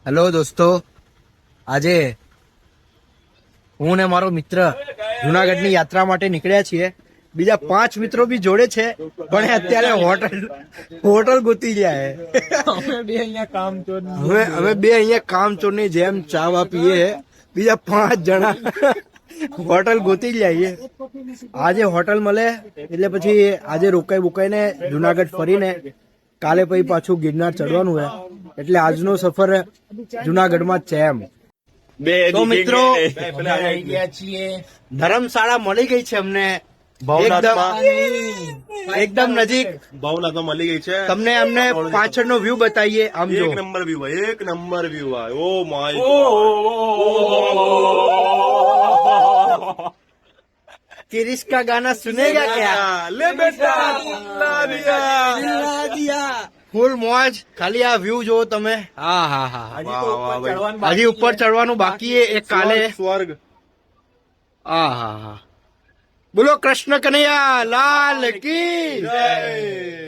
Hello દોસ્તો, આજે હું ને મારો મિત્ર જુનાગઢની યાત્રા માટે નીકળ્યા છીએ. બીજા 5 મિત્રો બી જોડે છે, પણ અત્યારે હોટલ ગોતી ગયા છે. અમે બે અહીંયા કામચોરની જેમ ચા વા પીએ. બીજા 5 જણા હોટલ ગોતી ગયા. આજે હોટલ મળે એટલે પછી આજે રોકાઈ બોકાઈને જુનાગઢ ફરીને કાલે પછી પાછું ગિરનાર ચડવાનું છે. એટલે આજનો સફર જુનાગઢમાં જ છે એમ. તો મિત્રો ધર્મશાળા મળી ગઈ છે અમને એકદમ નજીક. ભાવનાથમાં મળી ગઈ છે. તમને અમને પાછળનો વ્યૂ બતાવીએ. આમ જો એક નંબર વ્યૂ ભાઈ, એક નંબર વ્યૂ ભાઈ. ઓ માય किरिश का गाना सुनेगा क्या? લે બેટા લા દિયા. ફૂલ મોજ. ખાલી આ વ્યૂ જો તમે. હા હા હા. હજી ઉપર ચડવાનું બાકી છે. એક કાલે સ્વર્ગ. હા હા હા. બોલો કૃષ્ણ કનૈયા લાલ કી જય.